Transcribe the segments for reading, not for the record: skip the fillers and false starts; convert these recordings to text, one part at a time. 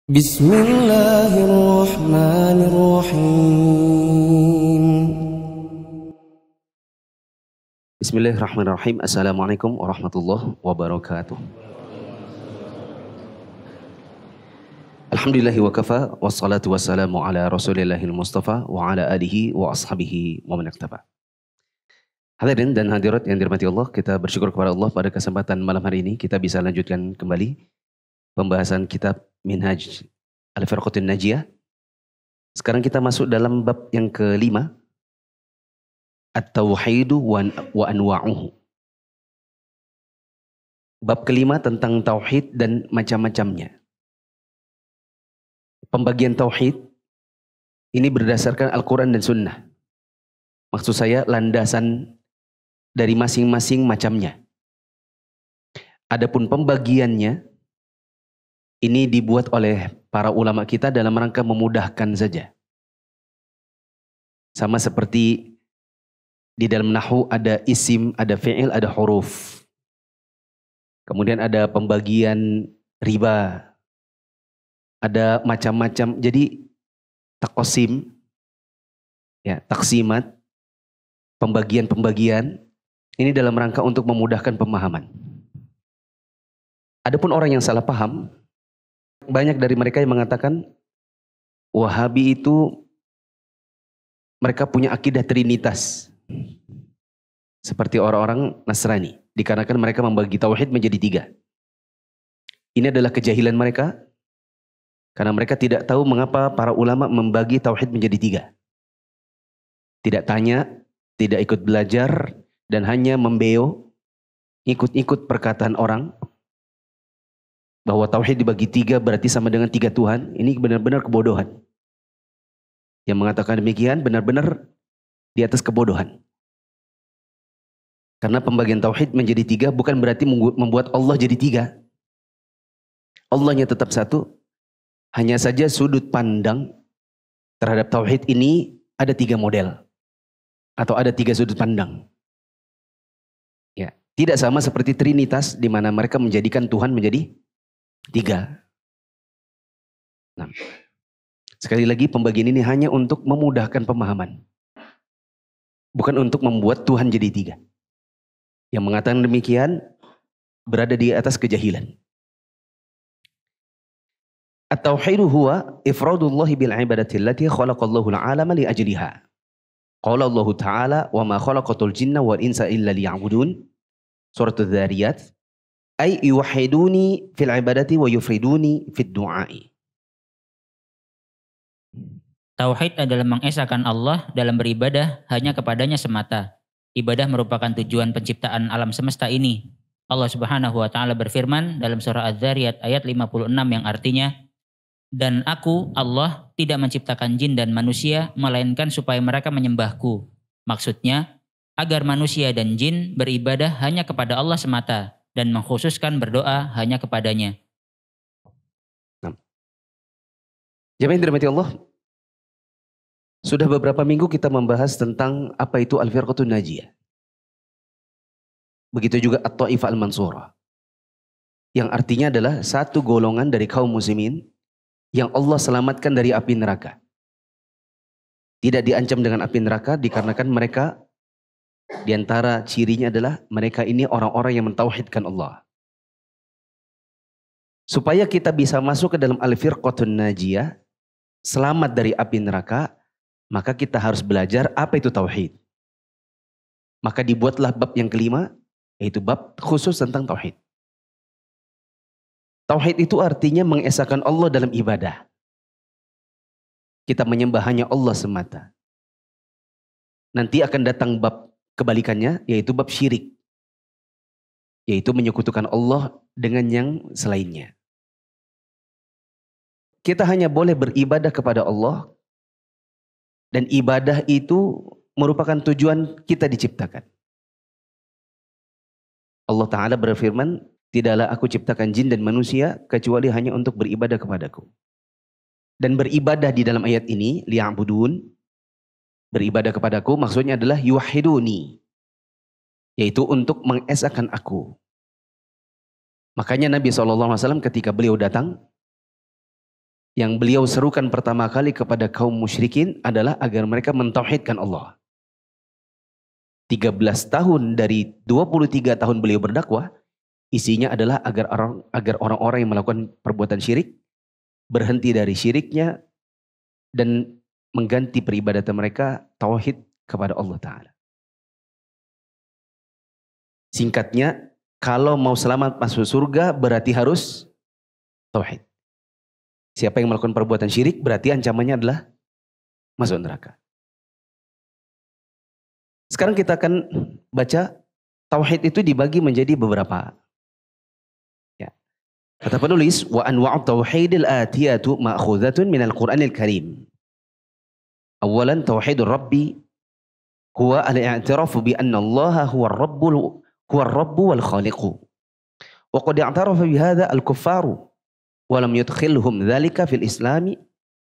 Bismillahirrahmanirrahim. Bismillahirrahmanirrahim. Assalamualaikum warahmatullahi wabarakatuh. Alhamdulillahi wa kafa, wassalatu wassalamu ala rasulillahil mustafa wa ala alihi wa ashabihi wa man iqtaba. Hadirin dan hadirat yang dirahmati Allah, kita bersyukur kepada Allah pada kesempatan malam hari ini kita bisa lanjutkan kembali pembahasan kitab Minhaj Al-Firqatul Najiyah. Sekarang kita masuk dalam bab yang kelima, At-Tauhidu wa Anwa'uhu. Bab kelima tentang tauhid dan macam-macamnya. Pembagian tauhid ini berdasarkan Al-Quran dan Sunnah. Maksud saya landasan dari masing-masing macamnya. Adapun pembagiannya ini dibuat oleh para ulama kita dalam rangka memudahkan saja. Sama seperti di dalam nahwu ada isim, ada fi'il, ada huruf. Kemudian ada pembagian riba. Ada macam-macam. Jadi taqsim, ya, taksimat, pembagian-pembagian ini dalam rangka untuk memudahkan pemahaman. Adapun orang yang salah paham, banyak dari mereka yang mengatakan Wahabi itu mereka punya akidah Trinitas. Seperti orang-orang Nasrani. Dikarenakan mereka membagi tauhid menjadi tiga. Ini adalah kejahilan mereka. Karena mereka tidak tahu mengapa para ulama membagi tauhid menjadi tiga. Tidak tanya, tidak ikut belajar, dan hanya membeo, ikut-ikut perkataan orang. Bahwa tauhid dibagi tiga berarti sama dengan tiga Tuhan. Ini benar-benar kebodohan. Yang mengatakan demikian benar-benar di atas kebodohan. Karena pembagian tauhid menjadi tiga bukan berarti membuat Allah jadi tiga. Allahnya tetap satu. Hanya saja sudut pandang terhadap tauhid ini ada tiga model. Atau ada tiga sudut pandang. Ya, tidak sama seperti Trinitas di mana mereka menjadikan Tuhan menjadi tiga. Nah, sekali lagi pembagian ini hanya untuk memudahkan pemahaman. Bukan untuk membuat Tuhan jadi tiga. Yang mengatakan demikian berada di atas kejahilan. At-tauhidu huwa ifradullahi bil ibadati allati khalaqallahu al-'alama li ajliha. Qala Allah Ta'ala wa ma khalaqatul jinna wal insa illa liya'budun. Surat Adz-Dzariyat. Ay yuwahhiduni fil ibadati wa yufriduni fid du'ai. Tauhid adalah mengesahkan Allah dalam beribadah hanya kepadanya semata. Ibadah merupakan tujuan penciptaan alam semesta ini. Allah Subhanahu wa taala berfirman dalam surah Adz-Dzariyat ayat 56 yang artinya, "Dan aku, Allah, tidak menciptakan jin dan manusia melainkan supaya mereka menyembahku." Maksudnya, agar manusia dan jin beribadah hanya kepada Allah semata dan mengkhususkan berdoa hanya kepadanya. Jemaah yang dirahmati Allah, sudah beberapa minggu kita membahas tentang apa itu Al-Firqatul Najiyah. Begitu juga At-Taifah Al-Mansurah. Yang artinya adalah satu golongan dari kaum muslimin yang Allah selamatkan dari api neraka. Tidak diancam dengan api neraka dikarenakan mereka di antara cirinya adalah mereka ini orang-orang yang mentauhidkan Allah. Supaya kita bisa masuk ke dalam Al-Firqatul Najiyah, selamat dari api neraka, maka kita harus belajar apa itu tauhid. Maka dibuatlah bab yang kelima, yaitu bab khusus tentang tauhid. Tauhid itu artinya mengesahkan Allah dalam ibadah. Kita menyembah hanya Allah semata. Nanti akan datang bab kebalikannya, yaitu bab syirik. Yaitu menyekutukan Allah dengan yang selainnya. Kita hanya boleh beribadah kepada Allah. Dan ibadah itu merupakan tujuan kita diciptakan. Allah Ta'ala berfirman, tidaklah aku ciptakan jin dan manusia kecuali hanya untuk beribadah kepadaku. Dan beribadah di dalam ayat ini, liya'budun, beribadah kepadaku maksudnya adalah yuwahhiduni. Yaitu untuk mengesahkan aku. Makanya Nabi SAW ketika beliau datang yang beliau serukan pertama kali kepada kaum musyrikin adalah agar mereka mentauhidkan Allah. 13 tahun dari 23 tahun beliau berdakwah, isinya adalah agar orang-orang yang melakukan perbuatan syirik berhenti dari syiriknya dan mengganti peribadatan mereka tauhid kepada Allah Ta'ala. Singkatnya, kalau mau selamat masuk surga berarti harus tauhid. Siapa yang melakukan perbuatan syirik berarti ancamannya adalah masuk neraka. Sekarang kita akan baca tauhid itu dibagi menjadi beberapa. Ya. Kata penulis, wa anwa'ut tauhidil atiyatu ma'khudhatun minal Qur'anil Karim. Awalan tauhidur Rabbi huwa al-i'tirafu bi anna Allah huwa ar-Rabbu wal Khaliqu. Wa qad i'tarafa bi hadha al-kuffaru wa lam yudkhilhum dhalika fil Islami.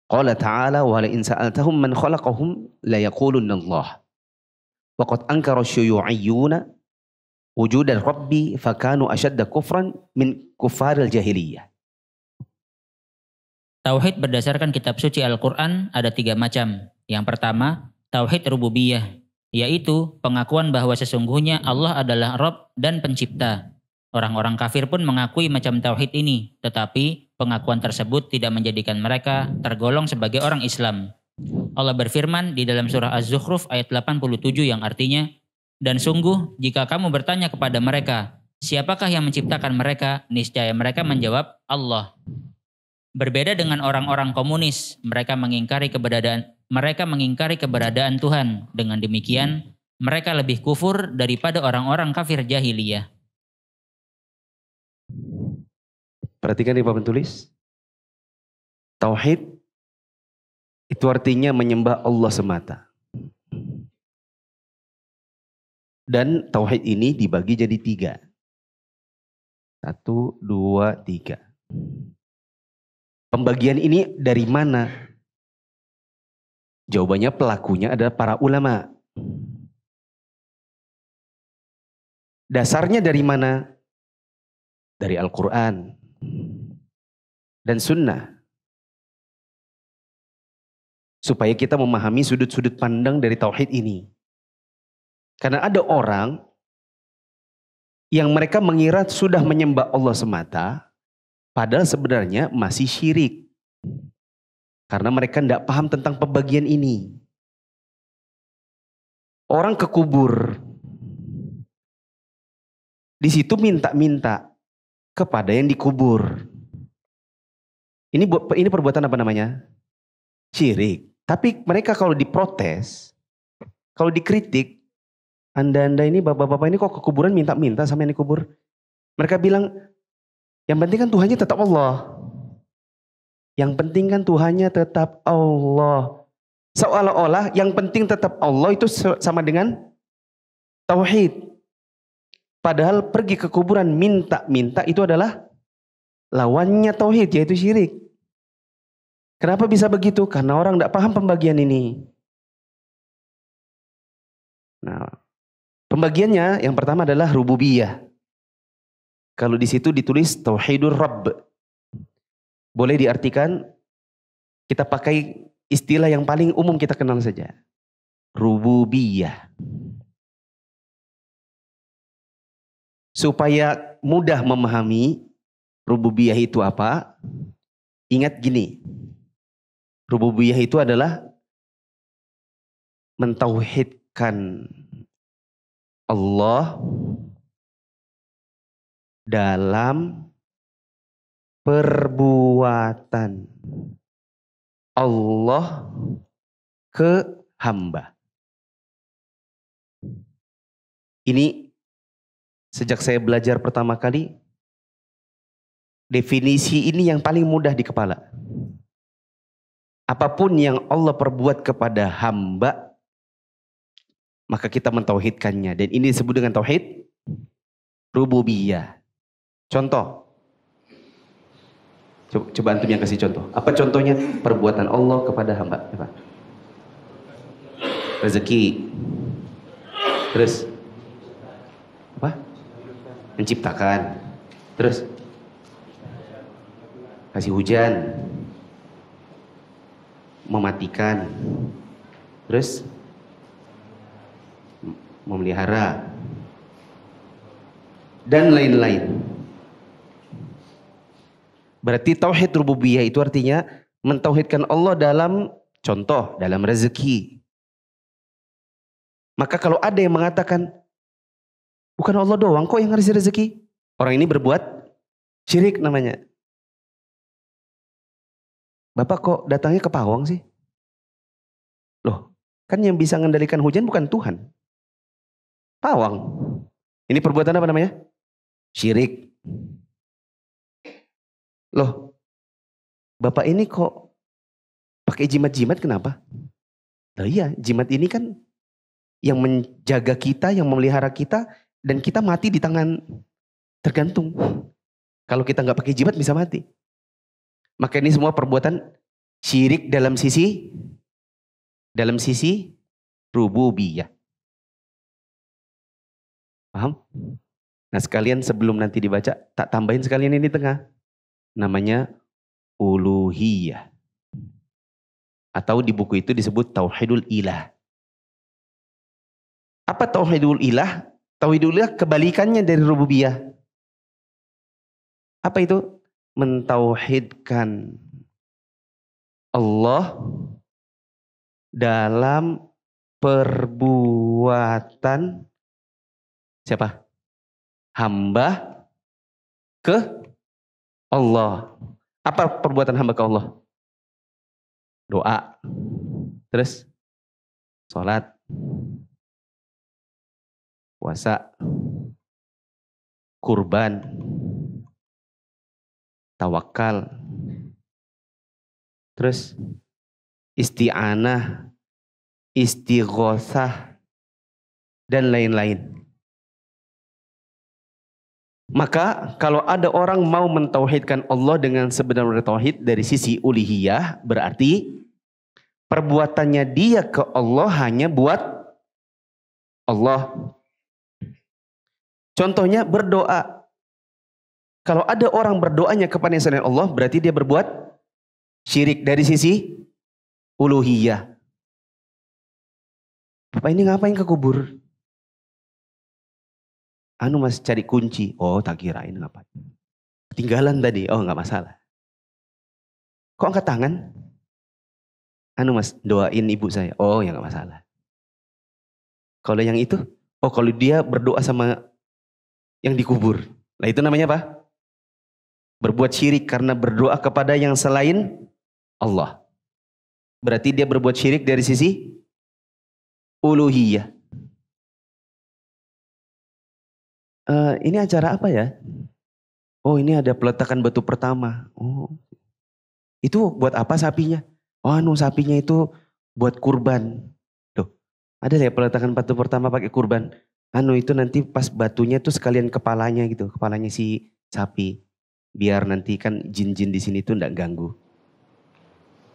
Qala ta'ala wa la in sa'altahum man khalaqahum la yaqulunna Allah. Wa qad ankara asy-syuyu'iyyuna wujud al-Rabbi fakanu ashadda kufran min kuffaril jahiliyah. Tauhid berdasarkan kitab suci Al-Quran ada 3 macam. Yang pertama, tauhid rububiyah, yaitu pengakuan bahwa sesungguhnya Allah adalah Rabb dan pencipta. Orang-orang kafir pun mengakui macam tauhid ini, tetapi pengakuan tersebut tidak menjadikan mereka tergolong sebagai orang Islam. Allah berfirman di dalam surah Az-Zukhruf ayat 87 yang artinya, dan sungguh jika kamu bertanya kepada mereka, siapakah yang menciptakan mereka? Niscaya mereka menjawab, Allah. Berbeda dengan orang-orang komunis, mereka mengingkari keberadaan Tuhan. Dengan demikian, mereka lebih kufur daripada orang-orang kafir jahiliyah. Perhatikan nih Pak Penulis. Tauhid itu artinya menyembah Allah semata. Dan tauhid ini dibagi jadi 3. 1, 2, 3. Pembagian ini dari mana? Jawabannya pelakunya adalah para ulama. Dasarnya dari mana? Dari Al-Quran dan Sunnah. Supaya kita memahami sudut-sudut pandang dari tauhid ini. Karena ada orang yang mereka mengira sudah menyembah Allah semata, padahal sebenarnya masih syirik. Karena mereka tidak paham tentang pembagian ini. Orang ke kubur. Di situ minta-minta kepada yang dikubur. Ini perbuatan apa namanya? Syirik. Tapi mereka kalau diprotes, kalau dikritik, Anda ini bapak-bapak ini kok ke kuburan minta-minta sama yang dikubur. Mereka bilang, yang penting kan Tuhannya tetap Allah. Yang penting kan Tuhannya tetap Allah. Seolah-olah yang penting tetap Allah itu sama dengan tauhid. Padahal pergi ke kuburan minta-minta itu adalah lawannya tauhid, yaitu syirik. Kenapa bisa begitu? Karena orang tidak paham pembagian ini. Nah, pembagiannya yang pertama adalah rububiyah. Kalau di situ ditulis tauhidur Rabb. Boleh diartikan, kita pakai istilah yang paling umum kita kenal saja. Rububiyah. Supaya mudah memahami rububiyah itu apa, ingat gini. Rububiyah itu adalah mentauhidkan Allah dalam perbuatan Allah ke hamba. Ini sejak saya belajar pertama kali, definisi ini yang paling mudah di kepala. Apapun yang Allah perbuat kepada hamba, maka kita mentauhidkannya. Dan ini disebut dengan tauhid rububiyah. Contoh. Coba antum yang kasih contoh. Apa contohnya? Perbuatan Allah kepada hamba. Apa? Rezeki. Terus? Apa? Menciptakan. Terus? Kasih hujan. mematikan, terus memelihara, dan lain-lain. Berarti tauhid rububiyah itu artinya mentauhidkan Allah dalam contoh, dalam rezeki. Maka kalau ada yang mengatakan, bukan Allah doang kok yang ngasih rezeki, orang ini berbuat syirik namanya. Bapak kok datangnya ke pawang sih? Loh, kan yang bisa mengendalikan hujan bukan Tuhan. Pawang. Ini perbuatan apa namanya? Syirik. Loh, Bapak ini kok pakai jimat-jimat kenapa? Loh iya, jimat ini kan yang menjaga kita, yang memelihara kita, dan kita mati di tangan, tergantung. Kalau kita nggak pakai jimat bisa mati. Maka ini semua perbuatan syirik dalam sisi rububiyah. Paham? Nah sekalian sebelum nanti dibaca, tak tambahin sekalian ini di tengah. Namanya uluhiyah. Atau di buku itu disebut tauhidul ilah. Apa tauhidul ilah? Tauhidul ilah kebalikannya dari rububiyah. Apa itu? Mentauhidkan Allah dalam perbuatan siapa? Hamba ke Allah. Apa perbuatan hamba ke Allah? Doa. Terus sholat. Puasa. Kurban. Tawakal. Terus isti'anah. Istighosah. Dan lain-lain. Maka kalau ada orang mau mentauhidkan Allah dengan sebenarnya tauhid dari sisi uluhiyah, berarti perbuatannya dia ke Allah hanya buat Allah. Contohnya berdoa. Kalau ada orang berdoanya kepada selain Allah, berarti dia berbuat syirik dari sisi uluhiyah. Bapak ini ngapain ke kubur? Anu mas cari kunci. Oh tak kirain ngapain. Ketinggalan tadi. Oh nggak masalah. Kok angkat tangan? Anu mas doain ibu saya. Oh ya nggak masalah. Kalau yang itu, oh kalau dia berdoa sama yang dikubur. Nah itu namanya apa? Berbuat syirik karena berdoa kepada yang selain Allah. Berarti dia berbuat syirik dari sisi uluhiyah. Ini acara apa ya? Oh ini ada peletakan batu pertama. Oh itu buat apa sapinya? Oh anu sapinya itu buat kurban. Tuh ada ya peletakan batu pertama pakai kurban. Anu itu nanti pas batunya tuh sekalian kepalanya gitu, kepalanya si sapi. Biar nanti kan jin-jin di sini tuh nggak ganggu.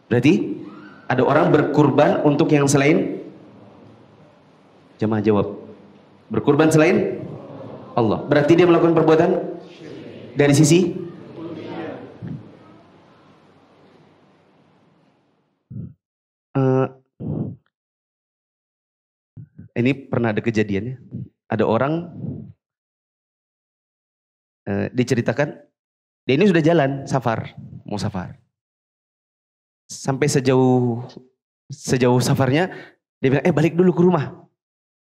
Berarti ada orang berkurban untuk yang selain? Jemaah jawab. Berkurban selain Allah. Berarti dia melakukan perbuatan dari sisi ini pernah ada kejadiannya. Ada orang diceritakan dia ini sudah jalan safar, mau safar. Sampai sejauh safarnya dia bilang balik dulu ke rumah.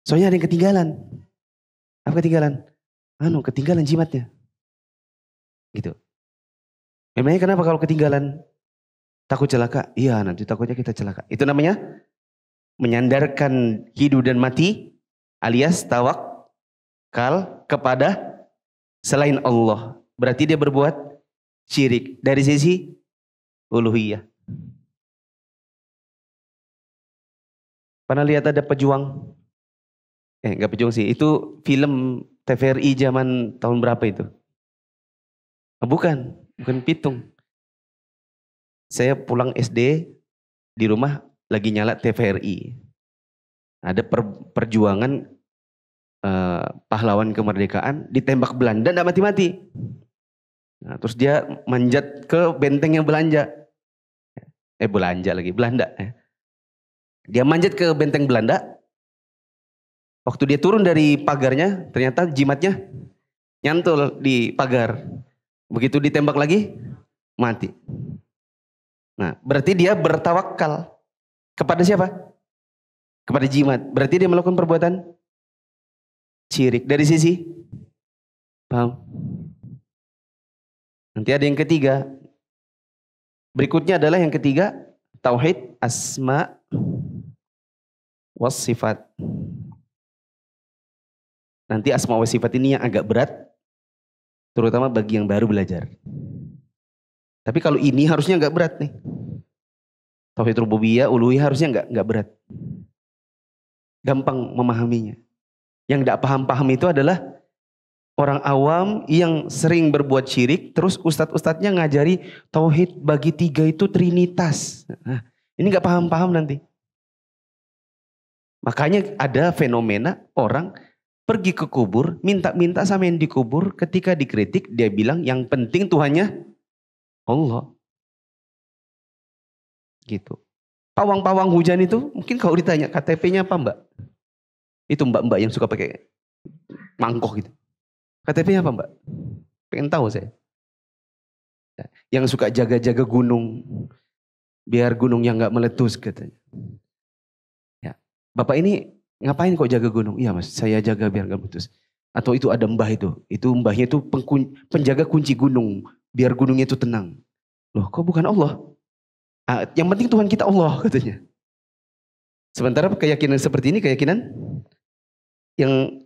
Soalnya ada yang ketinggalan. Apa ketinggalan? Ketinggalan jimatnya. Gitu. Memangnya kenapa kalau ketinggalan? Takut celaka? Iya nanti takutnya kita celaka. Itu namanya menyandarkan hidup dan mati alias tawakal kepada selain Allah. Berarti dia berbuat syirik dari sisi uluhiyah. Pernah lihat ada pejuang? Enggak pejuang sih. Itu film TVRI zaman tahun berapa itu? Bukan Pitung. Saya pulang SD di rumah lagi nyala TVRI. Ada perjuangan pahlawan kemerdekaan ditembak Belanda enggak mati-mati. Nah, terus dia manjat ke benteng yang Belanda. Belanda. Dia manjat ke benteng Belanda. Waktu dia turun dari pagarnya, ternyata jimatnya nyantol di pagar. Begitu ditembak lagi, mati. Nah, berarti dia bertawakal kepada siapa? Kepada jimat. Berarti dia melakukan perbuatan syirik. Dari sisi, paham? Nanti ada yang ketiga. Berikutnya adalah yang ketiga, tauhid asma was sifat. Nanti asma wa sifat ini yang agak berat, terutama bagi yang baru belajar. Tapi kalau ini harusnya nggak berat nih. Tauhid rububiyah, uluhiyah harusnya nggak berat. Gampang memahaminya. Yang nggak paham-paham itu adalah orang awam yang sering berbuat syirik, terus ustadz-ustadznya ngajari tauhid bagi tiga itu trinitas. Nah, ini nggak paham-paham nanti. Makanya ada fenomena orang pergi ke kubur, minta-minta sama yang dikubur, ketika dikritik dia bilang yang penting Tuhannya Allah. Gitu. Pawang-pawang hujan itu mungkin kalau ditanya KTP-nya apa mbak? Itu mbak-mbak yang suka pakai mangkok gitu. KTP-nya apa mbak? Pengen tahu saya. Yang suka jaga-jaga gunung, biar gunungnya nggak meletus katanya. Ya. Bapak ini ngapain kok jaga gunung? Iya mas, saya jaga biar nggak meletus. Atau itu ada mbah itu mbahnya itu penjaga kunci gunung, biar gunungnya itu tenang. Loh kok bukan Allah? Yang penting Tuhan kita Allah katanya. Sementara keyakinan seperti ini keyakinan yang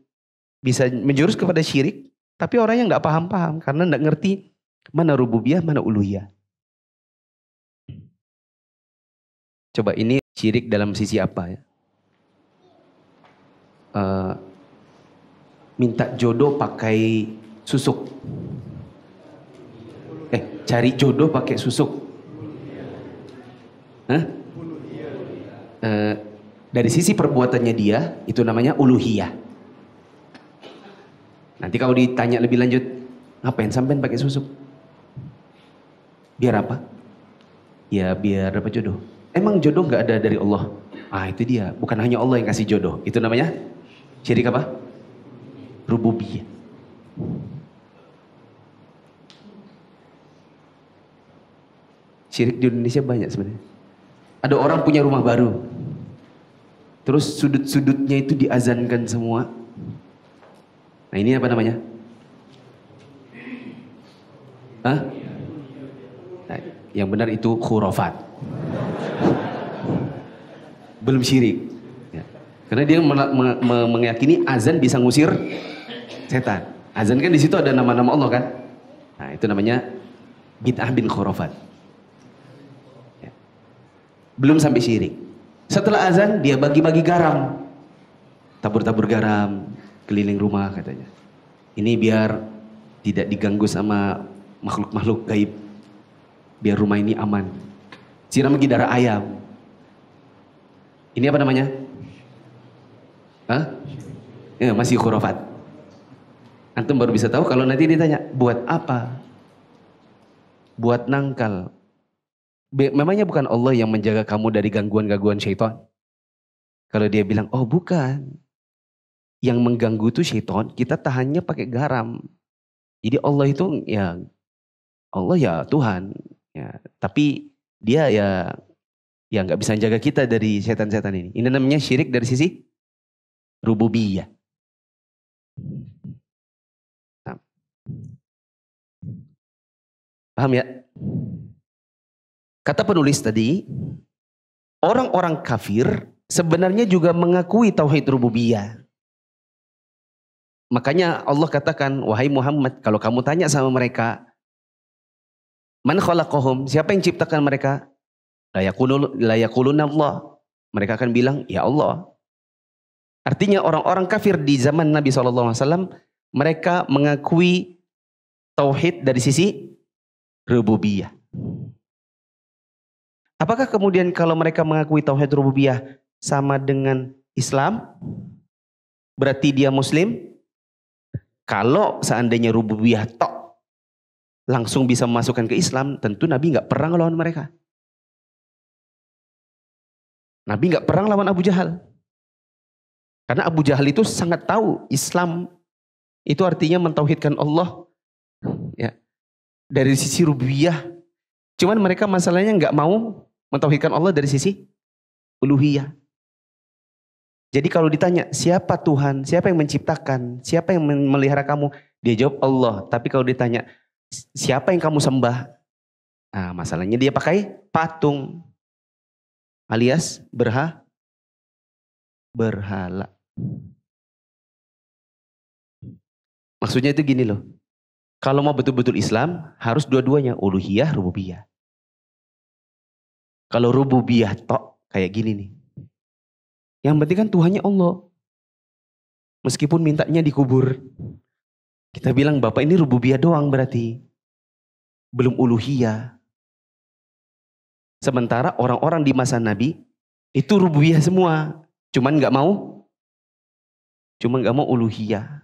bisa menjurus kepada syirik, tapi orangnya nggak paham-paham karena nggak ngerti mana rububiyah, mana uluhiyah. Coba ini syirik dalam sisi apa ya? Minta jodoh pakai susuk. Cari jodoh pakai susuk. Dari sisi perbuatannya dia, itu namanya uluhiyah. Nanti kalau ditanya lebih lanjut, ngapain sampean pakai susuk? Biar apa? Ya biar dapat jodoh. Emang jodoh nggak ada dari Allah? Itu dia. Bukan hanya Allah yang kasih jodoh. Itu namanya syirik apa? Rububiyah. Syirik di Indonesia banyak sebenarnya. Ada orang punya rumah baru. Terus sudut-sudutnya itu diazankan semua. Nah ini apa namanya? Nah, yang benar itu khurafat. Belum syirik. Ya. Karena dia meyakini azan bisa ngusir setan. Azan kan di situ ada nama-nama Allah kan? Nah itu namanya bid'ah bin khurafat. Ya. Belum sampai syirik. Setelah azan dia bagi-bagi garam. Tabur-tabur garam keliling rumah katanya. Ini biar tidak diganggu sama makhluk-makhluk gaib. Biar rumah ini aman. Siram lagi darah ayam. Ini apa namanya? Ya, masih khurafat. Antum baru bisa tahu kalau nanti ditanya, buat apa? Buat nangkal. Memangnya bukan Allah yang menjaga kamu dari gangguan-gangguan syaitan? Kalau dia bilang, oh bukan. Yang mengganggu itu syaitan, kita tahannya pakai garam. Jadi Allah itu ya, Allah ya Tuhan. Ya, tapi dia ya nggak bisa jaga kita dari setan-setan ini. Ini namanya syirik dari sisi rububiyah. Nah. Paham ya? Kata penulis tadi, orang-orang kafir sebenarnya juga mengakui tauhid rububiyah. Makanya Allah katakan, wahai Muhammad, kalau kamu tanya sama mereka, man khalaqahum, siapa yang ciptakan mereka? La yaquluna Allah. Mereka akan bilang, ya Allah. Artinya orang-orang kafir di zaman Nabi SAW, mereka mengakui tauhid dari sisi rububiyah. Apakah kemudian kalau mereka mengakui tauhid rububiyah sama dengan Islam? Berarti dia Muslim? Kalau seandainya rububiyah tok langsung bisa memasukkan ke Islam, tentu Nabi nggak pernah ngelawan mereka. Nabi nggak perang lawan Abu Jahal. Karena Abu Jahal itu sangat tahu Islam itu artinya mentauhidkan Allah, ya, dari sisi rububiyah. Cuman mereka masalahnya nggak mau mentauhidkan Allah dari sisi uluhiyah. Jadi kalau ditanya siapa Tuhan, siapa yang menciptakan, siapa yang memelihara kamu, dia jawab Allah. Tapi kalau ditanya siapa yang kamu sembah, nah masalahnya dia pakai patung alias berhala. Maksudnya itu gini loh. Kalau mau betul-betul Islam harus dua-duanya, uluhiyah, rububiyah. Kalau rububiyah tok kayak gini nih. Yang penting kan Tuhannya Allah. Meskipun mintanya dikubur. Kita bilang Bapak ini rububiyah doang berarti. Belum uluhiyah. Sementara orang-orang di masa Nabi itu rububiyah semua. Cuman nggak mau uluhiyah.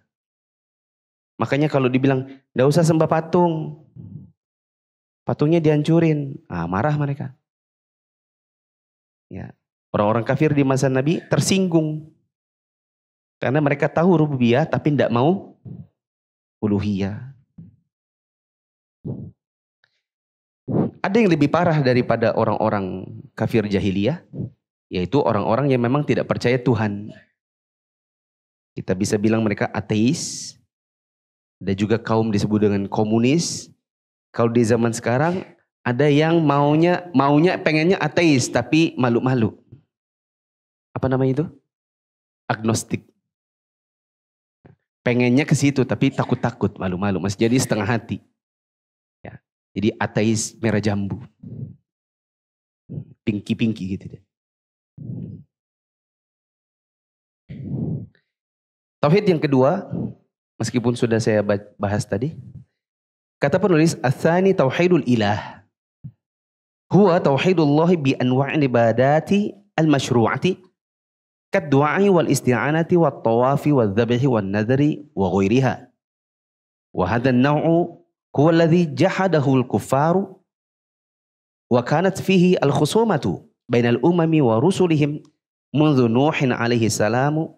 Makanya kalau dibilang nggak usah sembah patung. Patungnya dihancurin. Marah mereka. Ya. Orang-orang kafir di masa Nabi tersinggung. Karena mereka tahu rububiyah tapi tidak mau uluhiyah. Ada yang lebih parah daripada orang-orang kafir jahiliyah. Yaitu orang-orang yang memang tidak percaya Tuhan. Kita bisa bilang mereka ateis. Ada juga kaum disebut dengan komunis. Kalau di zaman sekarang ada yang maunya pengennya ateis tapi malu-malu. Apa namanya itu? Agnostik. Pengennya ke situ tapi takut-takut, malu-malu, masih jadi setengah hati. Ya. Jadi ateis merah jambu. Pinky-pinky gitu deh. Tauhid yang kedua, meskipun sudah saya bahas tadi, kata penulis ats-tsani tauhidul ilah. Huwa tauhidullah bi anwa'il ibadati al-masyru'ati كالدعاء والاستعانة والطواف والذبح والنذر وغيرها وهذا النوع هو الذي جحده الكفار وكانت فيه الخصومة بين الأمم ورسلهم منذ نوح عليه السلام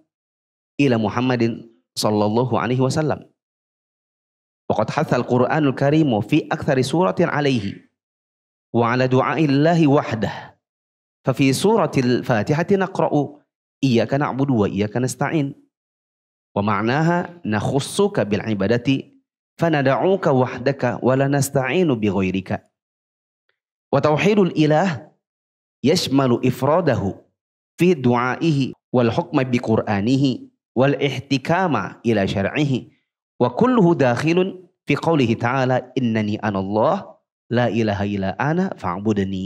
إلى محمد صلى الله عليه وسلم وقد حث القرآن الكريم في أكثر سورة عليه وعلى دعاء الله وحده ففي سورة الفاتحة نقرأ إياك نعبد وإياك نستعين ومعناها نخصك بالعبادة فندعوك وحدك ولا نستعين بغيرك وتوحيد الإله يشمل إفراده في دعائه والحكم بقرآنه والاحتكام إلى شرعه وكله داخل في قوله تعالى إنني أنا الله لا إله إلا أنا فاعبدني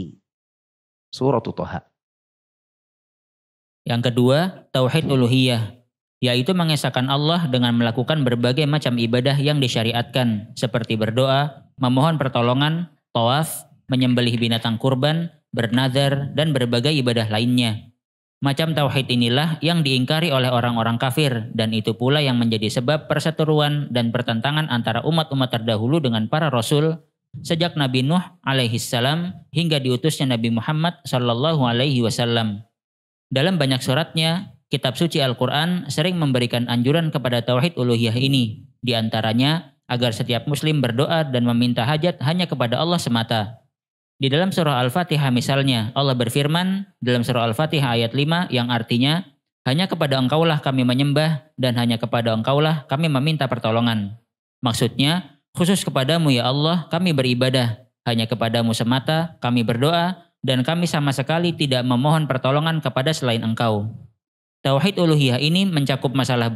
سورة طه. Yang kedua, tauhid uluhiyah, yaitu mengesahkan Allah dengan melakukan berbagai macam ibadah yang disyariatkan, seperti berdoa, memohon pertolongan, tawaf, menyembelih binatang kurban, bernazar, dan berbagai ibadah lainnya. Macam tauhid inilah yang diingkari oleh orang-orang kafir, dan itu pula yang menjadi sebab perseteruan dan pertentangan antara umat-umat terdahulu dengan para rasul, sejak Nabi Nuh alaihissalam hingga diutusnya Nabi Muhammad sallallahu alaihi wasallam. Dalam banyak suratnya, kitab suci Al-Quran sering memberikan anjuran kepada tauhid uluhiyah ini. Di antaranya, agar setiap muslim berdoa dan meminta hajat hanya kepada Allah semata. Di dalam surah Al-Fatihah misalnya, Allah berfirman dalam surah Al-Fatihah ayat 5 yang artinya, hanya kepada engkaulah kami menyembah dan hanya kepada engkaulah kami meminta pertolongan. Maksudnya, khusus kepadamu ya Allah kami beribadah, hanya kepadamu semata kami berdoa, dan kami sama sekali tidak memohon pertolongan kepada selain engkau. Tauhid uluhiyah ini mencakup masalah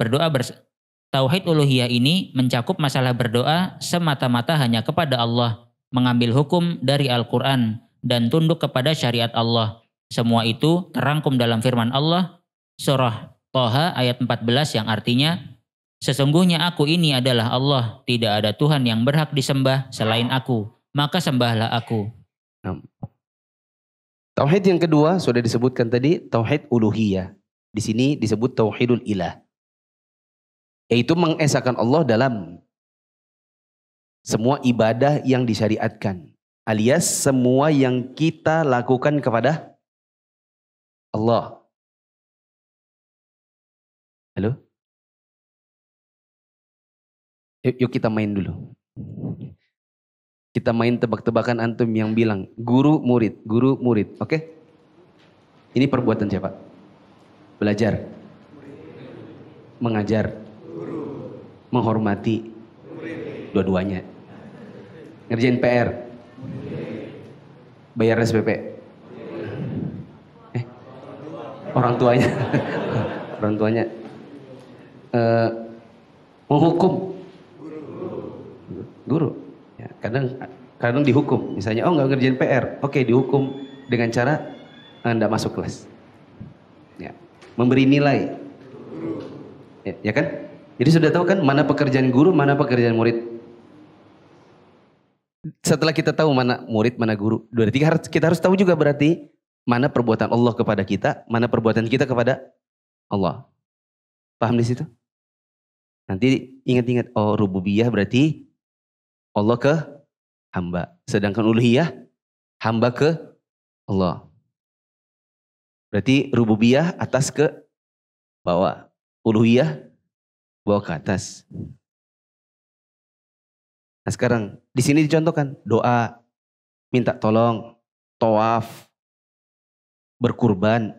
berdoa semata-mata hanya kepada Allah, mengambil hukum dari Al-Quran, dan tunduk kepada syariat Allah. Semua itu terangkum dalam firman Allah, surah Thaha ayat 14 yang artinya, sesungguhnya aku ini adalah Allah, tidak ada Tuhan yang berhak disembah selain aku, maka sembahlah aku. Tauhid yang kedua sudah disebutkan tadi, tauhid uluhiyah. Di sini disebut tauhidul ilah. Yaitu mengesahkan Allah dalam semua ibadah yang disyariatkan. Alias semua yang kita lakukan kepada Allah. Halo? Yuk kita main dulu. Kita main tebak-tebakan antum yang bilang guru murid, oke? Ini perbuatan siapa? Belajar, mengajar, menghormati, dua-duanya. Ngerjain PR, bayar SPP, orang tuanya, menghukum, guru. Ya, kadang dihukum, misalnya nggak ngerjain PR, oke dihukum dengan cara Anda masuk kelas. Ya, memberi nilai, ya kan? Jadi sudah tahu kan mana pekerjaan guru, mana pekerjaan murid. Setelah kita tahu mana murid, mana guru, berarti kita harus tahu juga berarti mana perbuatan Allah kepada kita, mana perbuatan kita kepada Allah. Paham di situ? Nanti ingat-ingat, oh rububiyah berarti Allah ke hamba. Sedangkan uluhiyah hamba ke Allah. Berarti rububiyah atas ke bawah. Uluhiyah bawah ke atas. Nah sekarang di sini dicontohkan doa, minta tolong, tawaf, berkurban,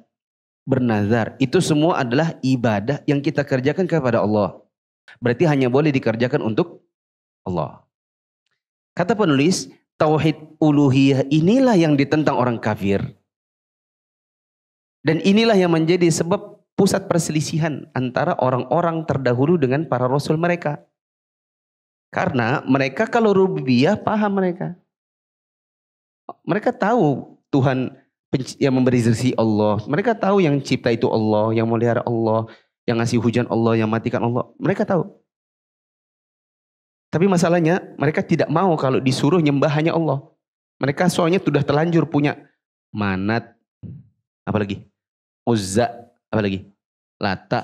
bernazar. Itu semua adalah ibadah yang kita kerjakan kepada Allah. Berarti hanya boleh dikerjakan untuk Allah. Kata penulis, tauhid uluhiyah inilah yang ditentang orang kafir. Dan inilah yang menjadi sebab pusat perselisihan antara orang-orang terdahulu dengan para rasul mereka. Karena mereka kalau rububiyah paham mereka. Mereka tahu Tuhan yang memberi rezeki Allah. Mereka tahu yang cipta itu Allah, yang melihara Allah, yang ngasih hujan Allah, yang matikan Allah. Mereka tahu. Tapi masalahnya mereka tidak mau kalau disuruh nyembah hanya Allah. Mereka soalnya sudah terlanjur punya Manat, apalagi Uzza, apalagi Lata,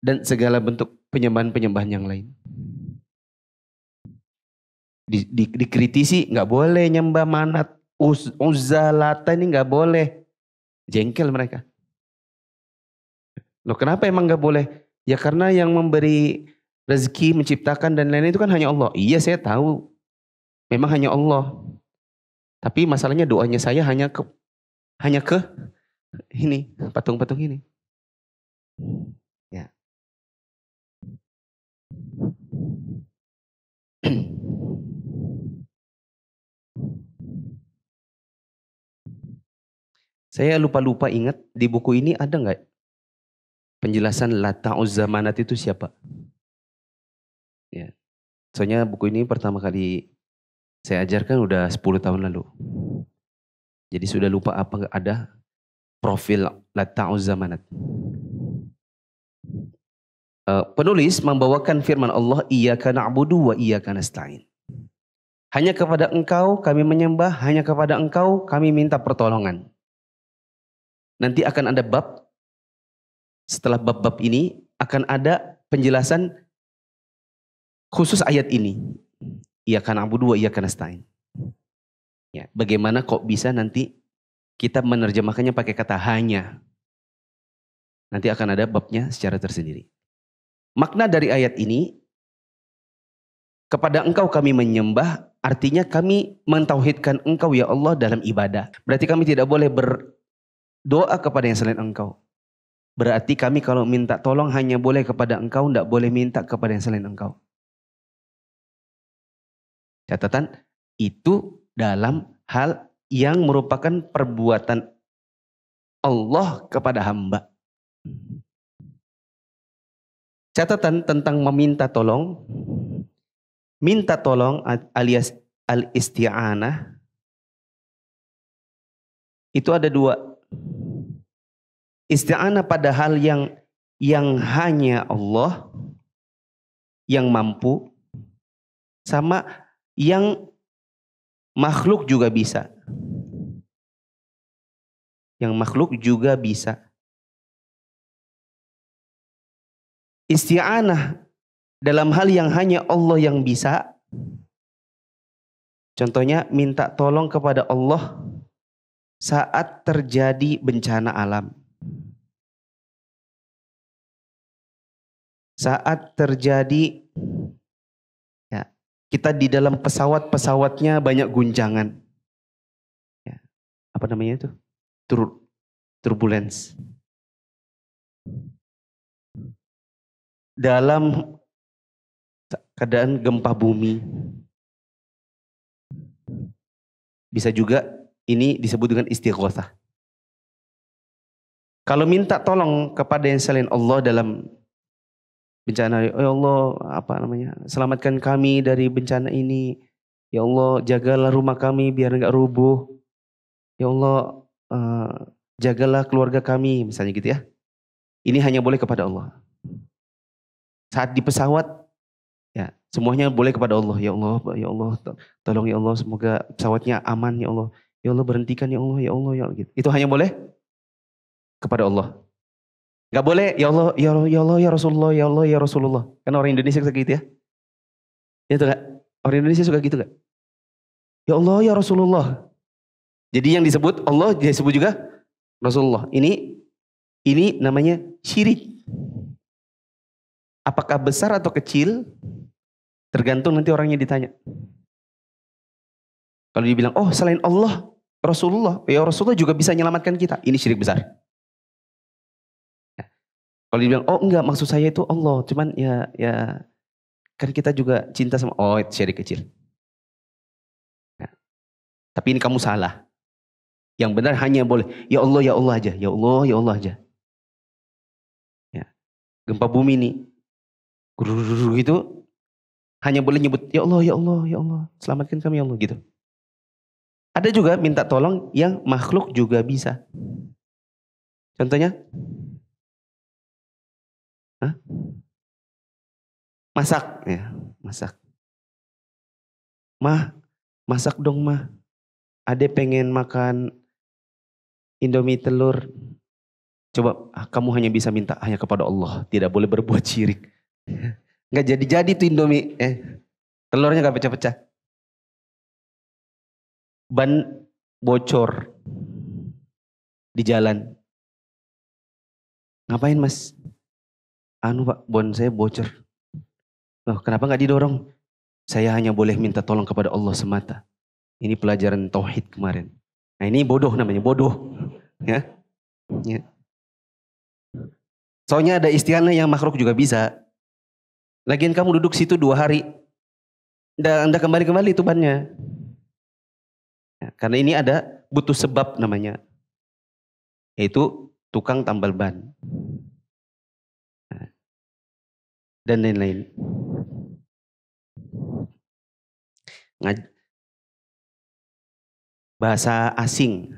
dan segala bentuk penyembahan-penyembahan yang lain. Dikritisi nggak boleh nyembah Manat, Uzza, Lata ini nggak boleh. Jengkel mereka. Loh kenapa emang nggak boleh? Ya karena yang memberi rezeki, menciptakan dan lain-lain itu kan hanya Allah. Iya saya tahu. Memang hanya Allah. Tapi masalahnya doanya saya hanya ke ini, patung-patung ini. Ya. Saya lupa-lupa ingat di buku ini ada nggak penjelasan Lata, Uzza, Manat itu siapa? Ya. Soalnya buku ini pertama kali saya ajarkan udah 10 tahun lalu. Jadi sudah lupa apa ada profil Lata, Uzza, Manat. Penulis membawakan firman Allah, Iyyaka na'budu wa iyyaka nasta'in. Hanya kepada Engkau kami menyembah, hanya kepada Engkau kami minta pertolongan. Nanti akan ada bab, setelah bab-bab ini akan ada penjelasan khusus ayat ini. Iyyaka na'budu wa iyyaka nasta'in. Ya, bagaimana kok bisa nanti kita menerjemahkannya pakai kata hanya. Nanti akan ada babnya secara tersendiri. Makna dari ayat ini, kepada Engkau kami menyembah, artinya kami mentauhidkan Engkau ya Allah dalam ibadah. Berarti kami tidak boleh berdoa kepada yang selain Engkau. Berarti kami kalau minta tolong hanya boleh kepada Engkau, tidak boleh minta kepada yang selain Engkau. Catatan, itu dalam hal yang merupakan perbuatan Allah kepada hamba. Catatan tentang meminta tolong. Minta tolong alias al-isti'anah. Itu ada dua. Isti'anah pada hal yang hanya Allah yang mampu. Sama yang makhluk juga bisa. Yang makhluk juga bisa. Isti'anah dalam hal yang hanya Allah yang bisa. Contohnya minta tolong kepada Allah saat terjadi bencana alam. Saat terjadi, ya, kita di dalam pesawatnya banyak guncangan. Ya, apa namanya itu? Turbulence. Dalam keadaan gempa bumi. Bisa juga ini disebut dengan istighotsah. Kalau minta tolong kepada yang selain Allah dalam bencana, ya Allah, apa namanya, selamatkan kami dari bencana ini. Ya Allah, jagalah rumah kami biar enggak rubuh. Ya Allah, jagalah keluarga kami, misalnya gitu ya. Ini hanya boleh kepada Allah. Saat di pesawat, ya semuanya boleh kepada Allah. Ya Allah, tolong ya Allah, semoga pesawatnya aman ya Allah. Ya Allah, berhentikan ya Allah, ya Allah, ya Allah. Gitu. Itu hanya boleh kepada Allah. Gak boleh ya Allah, ya Allah, ya Allah, ya Rasulullah, ya Allah, ya Rasulullah. Kan orang Indonesia suka gitu ya. Itu gak? Orang Indonesia suka gitu gak? Ya Allah, ya Rasulullah. Jadi yang disebut Allah, disebut juga Rasulullah. Ini namanya syirik. Apakah besar atau kecil? Tergantung nanti orangnya ditanya. Kalau dibilang, oh selain Allah, Rasulullah, ya Rasulullah juga bisa menyelamatkan kita. Ini syirik besar. Kalau dibilang, oh enggak, maksud saya itu Allah. Cuman ya kan kita juga cinta sama, oh itu syirik kecil. Ya. Tapi ini kamu salah. Yang benar hanya boleh, ya Allah aja. Ya Allah, ya Allah aja. Ya. Gempa bumi ini, gitu, hanya boleh nyebut, ya Allah, ya Allah, ya Allah. Selamatkan kami ya Allah, gitu. Ada juga minta tolong yang makhluk juga bisa. Contohnya? Hah? Masak, ya, masak. Mah, masak dong mah. Ade pengen makan Indomie telur. Coba kamu hanya bisa minta hanya kepada Allah. Tidak boleh berbuat syirik. Nggak jadi-jadi tuh Indomie. Telurnya gak pecah-pecah. Ban bocor di jalan. Ngapain mas? Anu pak, ban saya bocor. Loh, kenapa gak didorong? Saya hanya boleh minta tolong kepada Allah semata. Ini pelajaran tauhid kemarin. Nah ini bodoh namanya, bodoh. Ya. Soalnya ada istilah yang makhluk juga bisa. Lagian kamu duduk situ 2 hari. Anda kembali itu bannya. Ya, karena ini ada butuh sebab namanya. Yaitu tukang tambal ban. Dan lain-lain. Bahasa asing.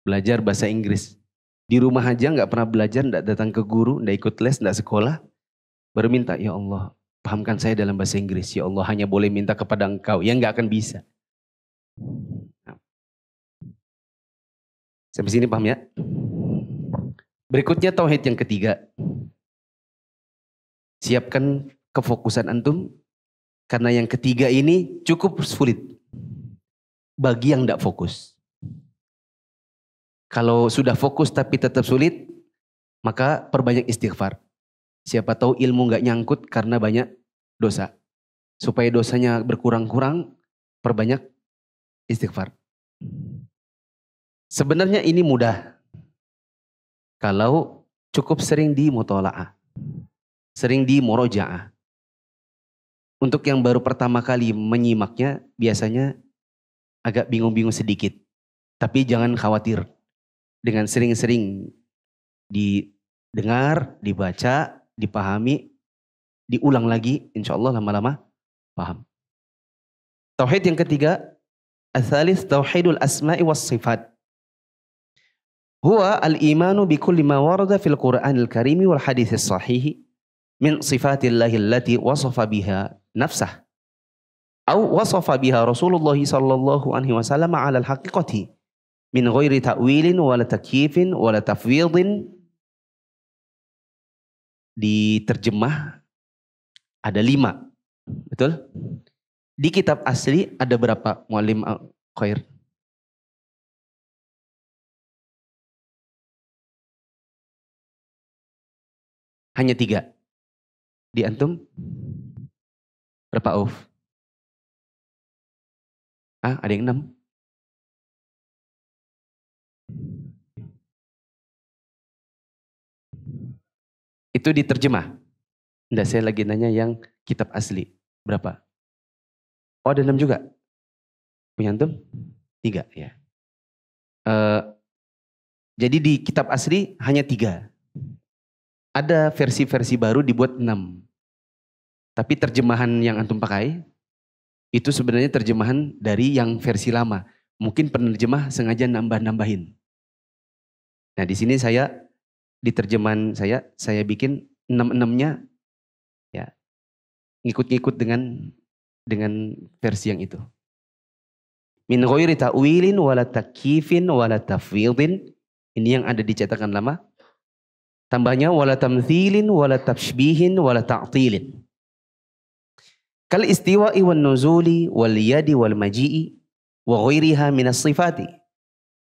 Belajar bahasa Inggris. Di rumah aja gak pernah belajar, gak datang ke guru, gak ikut les, gak sekolah. Baru minta, ya Allah, pahamkan saya dalam bahasa Inggris. Ya Allah, hanya boleh minta kepada engkau. Yang gak akan bisa. Sampai sini paham ya? Berikutnya tauhid yang ketiga. Siapkan kefokusan antum. Karena yang ketiga ini cukup sulit. Bagi yang tidak fokus. Kalau sudah fokus tapi tetap sulit, maka perbanyak istighfar. Siapa tahu ilmu gak nyangkut karena banyak dosa. Supaya dosanya berkurang-kurang, perbanyak istighfar. Sebenarnya ini mudah. Kalau cukup sering di mutola'ah. Sering di muroja'ah. Untuk yang baru pertama kali menyimaknya, biasanya agak bingung-bingung sedikit. Tapi jangan khawatir. Dengan sering-sering didengar, dibaca, dipahami, diulang lagi, insya Allah lama-lama paham. Tauhid yang ketiga, ats-tsalits tauhidul asma'i was sifat. Huwa al-imanu bi kulli ma warada fil Qur'anil Karim wal haditsis sahih min sifatillahi allati wasafa biha nafsah au wasafa biha Rasulullah sallallahu alaihi wasallam 'ala al-haqiqati min ghairi ta'wilin wala takyifin wala tafwidin. Diterjemah ada 5. Betul? Di kitab asli ada berapa muallim khair? hanya 3. Di antum berapa Auf? Ada yang 6? Itu diterjemah. Enggak, saya lagi nanya yang kitab asli. Berapa? Oh, ada 6 juga? Punya antum? 3 ya. Jadi di kitab asli hanya 3. Ada versi-versi baru dibuat 6. Tapi terjemahan yang antum pakai, itu sebenarnya terjemahan dari yang versi lama. Mungkin penerjemah sengaja nambah-nambahin. Nah di sini di terjemahan saya bikin 6-6-nya ya ngikut-ngikut dengan versi yang itu. Min ghairi ta'wilin wala takyifin wala tafwidin. Ini yang ada di cetakan lama. Tambahnya wala tamthilin wala tashbihin wala ta'tilin. Kal istiwa'i wan nuzuli wal yadi wal maji'i wa ghairiha min as-sifati.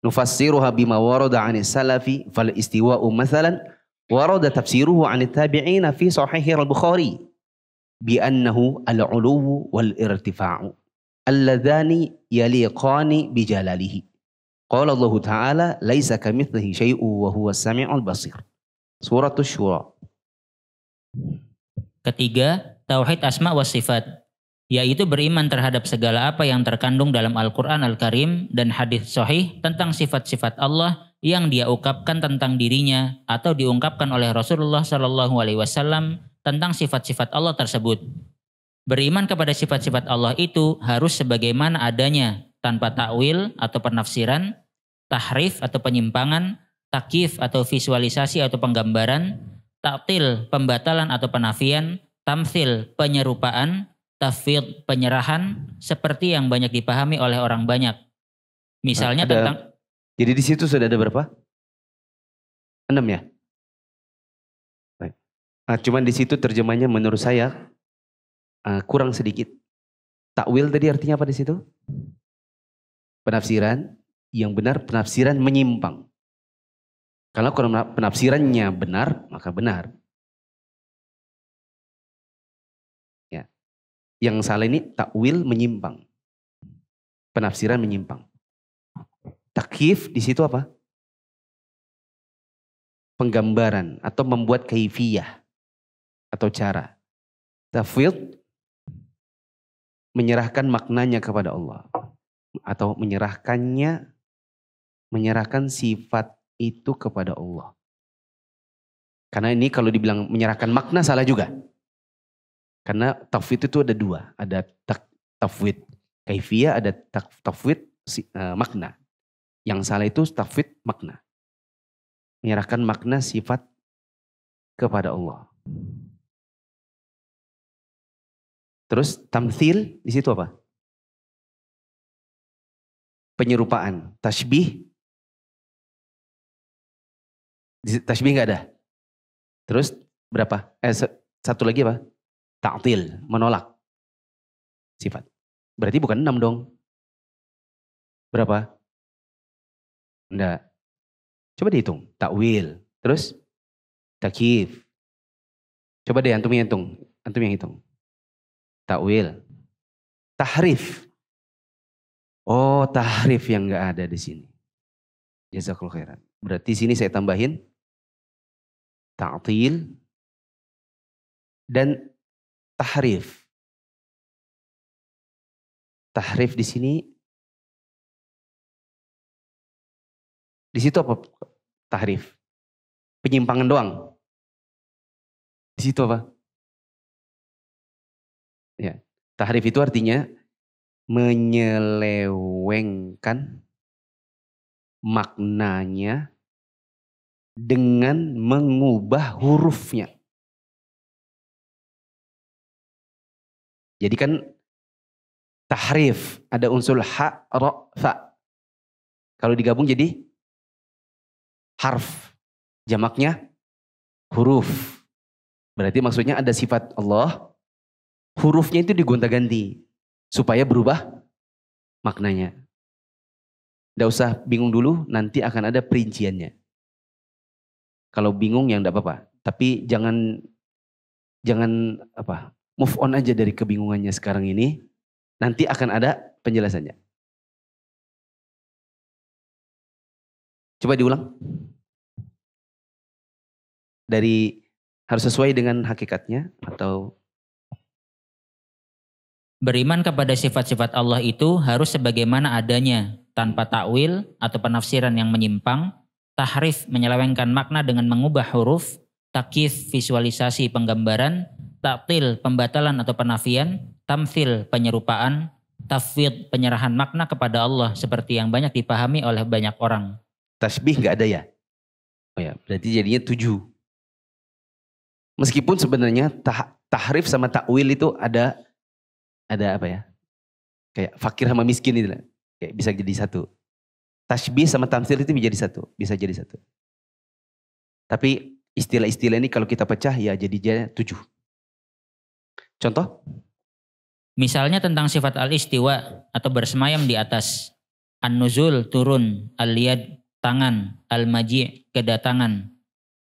Nufassiruha bima warada 'ani salafi fal istiwa'u mathalan warada tafsiruhu 'ani tabi'ina fi sahih al-Bukhari bi annahu al-'uluw wal irtifa'u alladhani yaliqani bi jalalihi. Qala Allah Ta'ala laisa kamitslihi syai'un wa huwas sami'ul basir. Surah Asy-Syura. Ketiga, tauhid asma wa sifat, yaitu beriman terhadap segala apa yang terkandung dalam Al-Quran Al-Karim dan hadis sahih tentang sifat-sifat Allah yang dia ungkapkan tentang dirinya atau diungkapkan oleh Rasulullah SAW tentang sifat-sifat Allah tersebut. Beriman kepada sifat-sifat Allah itu harus sebagaimana adanya, tanpa takwil atau penafsiran, tahrif atau penyimpangan, takyif atau visualisasi atau penggambaran, ta'til pembatalan atau penafian, tamthil penyerupaan, tafwid penyerahan, seperti yang banyak dipahami oleh orang banyak. Misalnya tentang... Jadi di situ sudah ada berapa? 6 ya? Baik. Cuman di situ terjemahnya menurut saya kurang sedikit. Takwil tadi artinya apa di situ? Penafsiran. Yang benar penafsiran menyimpang. Kalau penafsirannya benar, maka benar. Ya. Yang salah ini takwil menyimpang. Penafsiran menyimpang. Takyif di situ apa? Penggambaran atau membuat kaifiyah atau cara. Tafwid menyerahkan maknanya kepada Allah atau menyerahkan sifat itu kepada Allah. Karena ini kalau dibilang menyerahkan makna salah juga. Karena tafwid itu ada 2, ada tafwid kaifiyah, ada tafwid makna. Yang salah itu tafwid makna. Menyerahkan makna sifat kepada Allah. Terus tamthil di situ apa? Penyerupaan, tashbih. Tashbih nggak ada. Terus berapa? Satu lagi apa? Ta'til, menolak sifat. Berarti bukan 6 dong. Berapa? Enggak. Coba dihitung. Takwil. Terus takyif. Coba deh antum yang hitung. Antum yang hitung. Takwil. Tahrif. Oh, tahrif yang enggak ada di sini. Jazakallahu khairan. Berarti sini saya tambahin ta'til dan tahrif. Tahrif di sini, di situ apa? Tahrif. Penyimpangan doang. Di situ apa? Ya, tahrif itu artinya menyelewengkan maknanya dengan mengubah hurufnya. Jadi kan tahrif ada unsur ha, ro, fa. Kalau digabung jadi harf. Jamaknya huruf. Berarti maksudnya ada sifat Allah, hurufnya itu digonta-ganti supaya berubah maknanya. Tidak usah bingung dulu, nanti akan ada perinciannya. Kalau bingung ya enggak apa-apa. Tapi jangan move on aja dari kebingungannya sekarang ini. Nanti akan ada penjelasannya. Coba diulang. Harus sesuai dengan hakikatnya atau Beriman kepada sifat-sifat Allah itu harus sebagaimana adanya, tanpa takwil atau penafsiran yang menyimpang, tahrif menyelewengkan makna dengan mengubah huruf, takyif visualisasi penggambaran, taktil pembatalan atau penafian, tamthil penyerupaan, tafwid penyerahan makna kepada Allah seperti yang banyak dipahami oleh banyak orang. tasbih nggak ada ya? Oh ya, berarti jadinya 7. Meskipun sebenarnya tahrif sama takwil itu ada apa ya? Kayak fakir sama miskin itu lah. Kayak bisa jadi satu. Tasbih sama tamtsil itu bisa jadi satu. Tapi istilah-istilah ini kalau kita pecah ya jadi 7. Contoh? Misalnya tentang sifat al-istiwa atau bersemayam di atas. An-nuzul turun, al-yad tangan, al-maji kedatangan,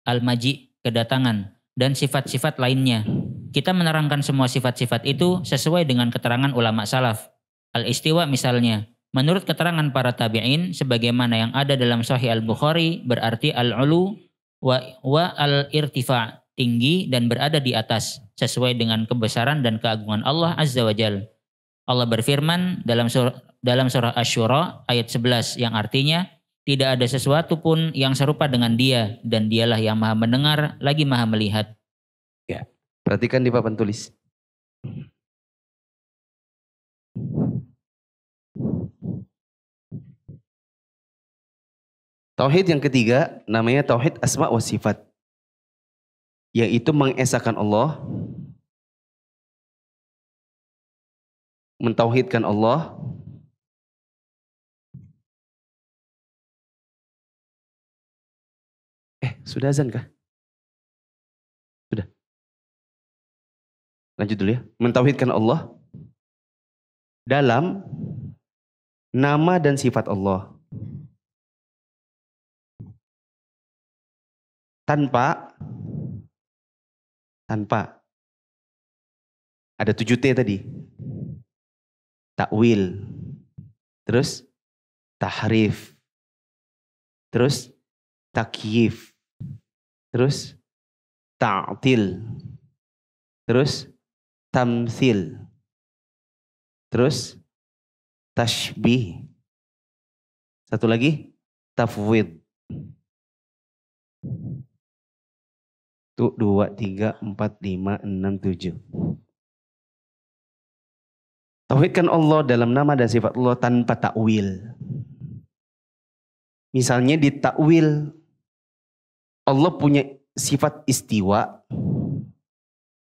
al-maji kedatangan, dan sifat-sifat lainnya. Kita menerangkan semua sifat-sifat itu sesuai dengan keterangan ulama salaf. Al-istiwa misalnya, menurut keterangan para tabi'in sebagaimana yang ada dalam Sahih Al-Bukhari berarti al-ulu wa al-irtifa, tinggi dan berada di atas sesuai dengan kebesaran dan keagungan Allah Azza wa Jal. Allah berfirman dalam surah Asy-Syura ayat 11 yang artinya tidak ada sesuatu pun yang serupa dengan Dia dan Dialah yang Maha mendengar lagi Maha melihat. Ya, perhatikan di papan tulis. Tauhid yang ketiga namanya tauhid asma wa sifat. Yaitu mengesahkan Allah, mentauhidkan Allah, sudah azan kah? Sudah. Lanjut dulu ya. Mentauhidkan Allah dalam nama dan sifat Allah. Tanpa ada 7T tadi. Takwil. Terus tahrif. Terus takyif. Terus ta'til. Terus tamthil. Terus tashbih. Satu lagi tafwid. 1, 2, 3, 4, 5, 6, 7. Tauhidkan Allah dalam nama dan sifat Allah tanpa takwil. Misalnya di takwil Allah punya sifat istiwa,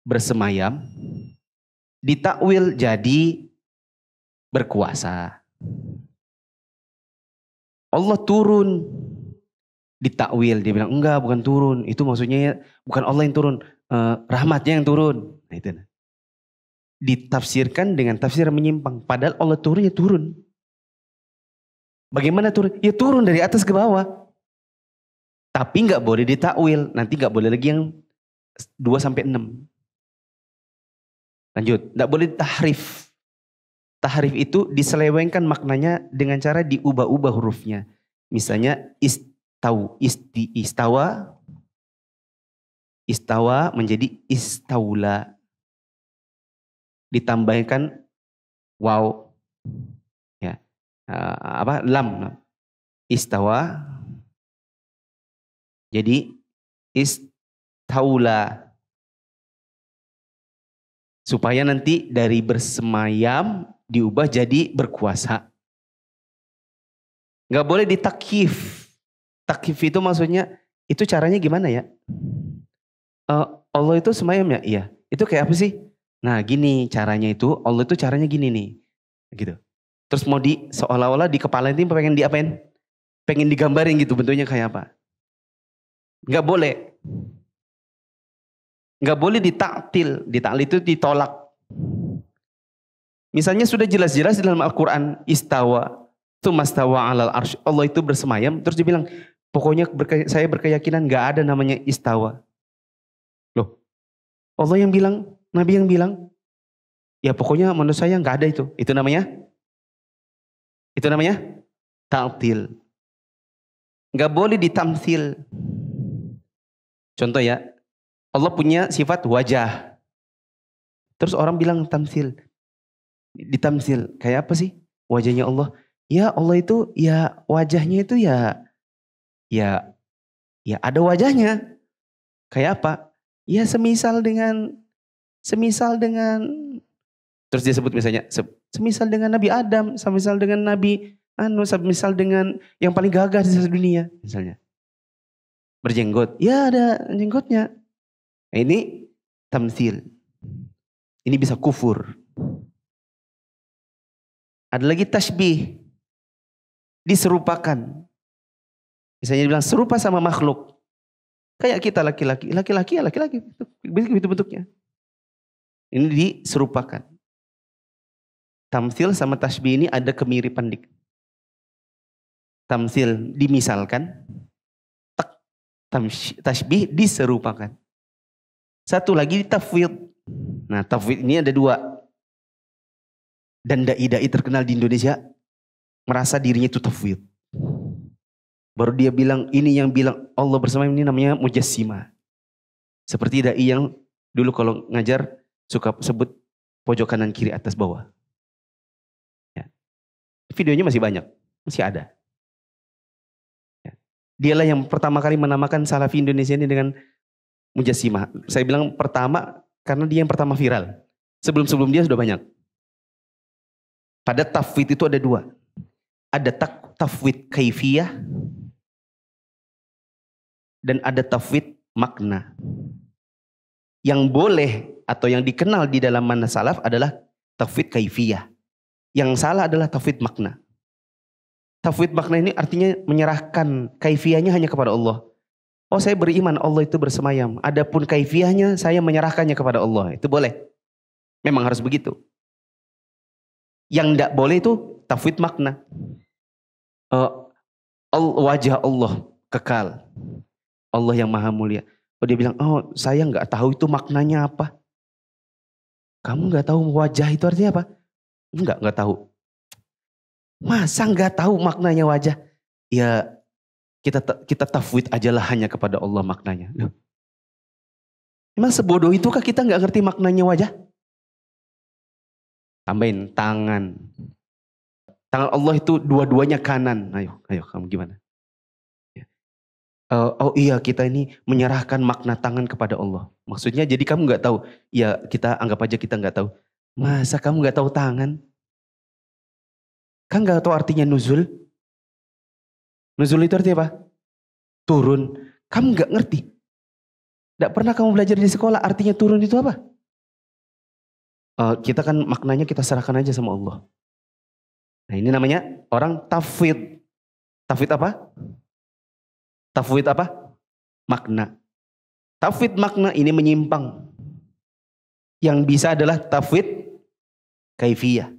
bersemayam, ditakwil jadi berkuasa. Allah turun, ditakwil, dia bilang enggak bukan turun, itu maksudnya bukan Allah yang turun, rahmatnya yang turun. Nah, itu. Ditafsirkan dengan tafsir yang menyimpang, padahal Allah turun ya turun. Bagaimana turun? Ya turun dari atas ke bawah. Tapi nggak boleh ditakwil, nanti nggak boleh lagi yang 2-6. Lanjut, nggak boleh tahrif. Tahrif itu diselewengkan maknanya dengan cara diubah-ubah hurufnya. Misalnya istawa menjadi istaula. Ditambahkan waw, ya, lam. Istawa jadi istaula. Supaya nanti dari bersemayam diubah jadi berkuasa. Nggak boleh ditakyif. Takyif itu maksudnya, itu caranya gimana ya? Allah itu semayam ya? Iya. Itu kayak apa sih? Nah gini caranya itu, Allah itu caranya gini nih. Gitu. Terus mau seolah-olah di kepala ini pengen diapain? Pengen digambarin gitu bentuknya kayak apa? Nggak boleh. Nggak boleh ditaktil. Ditaktil itu ditolak. Misalnya sudah jelas-jelas di dalam Al-Quran. Istawa. Tumastawa alal arsh. Allah itu bersemayam. Terus dibilang. Pokoknya saya berkeyakinan nggak ada namanya istawa. Allah yang bilang, Nabi yang bilang. Ya pokoknya menurut saya nggak ada itu. Itu namanya ta'til. Nggak boleh ditamsil. Contoh ya, Allah punya sifat wajah. Terus orang bilang tamsil. Ditamsil. Kayak apa sih wajahnya Allah? Ya Allah itu ya wajahnya itu ya ada wajahnya. Kayak apa? Ya semisal dengan terus dia sebut misalnya semisal dengan Nabi Adam, semisal dengan Nabi semisal dengan yang paling gagah di dunia misalnya. Berjenggot. Ya ada jenggotnya. Nah, ini tamsil. Ini bisa kufur. Ada lagi tasbih. Diserupakan. Misalnya dibilang serupa sama makhluk. Kayak kita laki-laki. Laki-laki ya laki-laki. Begitu bentuknya. Ini diserupakan. Tamsil sama tasbih ini ada kemiripan dikit. Tamsil dimisalkan. Tasbih diserupakan. Satu lagi tafwid. Nah tafwid ini ada dua. Dan dai-dai terkenal di Indonesia merasa dirinya itu tafwid. Baru dia bilang, ini yang bilang Allah bersama ini namanya mujassimah. Seperti dai yang dulu kalau ngajar suka sebut pojok kanan kiri atas bawah. Ya. Videonya masih banyak, masih ada. Ya. Dialah yang pertama kali menamakan Salafi Indonesia ini dengan mujassimah. Saya bilang pertama karena dia yang pertama viral. Sebelum-sebelum dia sudah banyak. Pada tafwid itu ada dua. Ada tafwid kaifiyah dan ada tafwid makna. Yang boleh atau yang dikenal di dalam manhaj salaf adalah tafwid kaifiyah. Yang salah adalah tafwid makna. Tafwid makna ini artinya menyerahkan kaifiyahnya hanya kepada Allah. Oh saya beriman Allah itu bersemayam. Adapun kaifiyahnya saya menyerahkannya kepada Allah. Itu boleh. Memang harus begitu. Yang tidak boleh itu tafwid makna. Wajah Allah kekal. Allah yang maha mulia. Oh dia bilang, oh saya nggak tahu itu maknanya apa. Kamu nggak tahu wajah itu artinya apa? Nggak tahu. Masa nggak tahu maknanya wajah? Ya kita tafwid ajalah hanya kepada Allah maknanya. Loh. Emang sebodoh itukah kita nggak ngerti maknanya wajah? Tambahin tangan. Tangan Allah itu dua-duanya kanan. Ayo kamu gimana? Oh iya kita ini menyerahkan makna tangan kepada Allah. Maksudnya jadi kamu nggak tahu. Ya kita anggap aja kita nggak tahu. Masa kamu nggak tahu tangan? Kan nggak tahu artinya nuzul. Nuzul itu artinya apa? Turun. Kamu nggak ngerti. Nggak pernah kamu belajar di sekolah artinya turun itu apa? Kita kan maknanya kita serahkan aja sama Allah. Nah ini namanya orang tafwid. Tafwid apa? Tafwid apa? Makna. Tafwid makna ini menyimpang. Yang bisa adalah tafwid kaifiyah.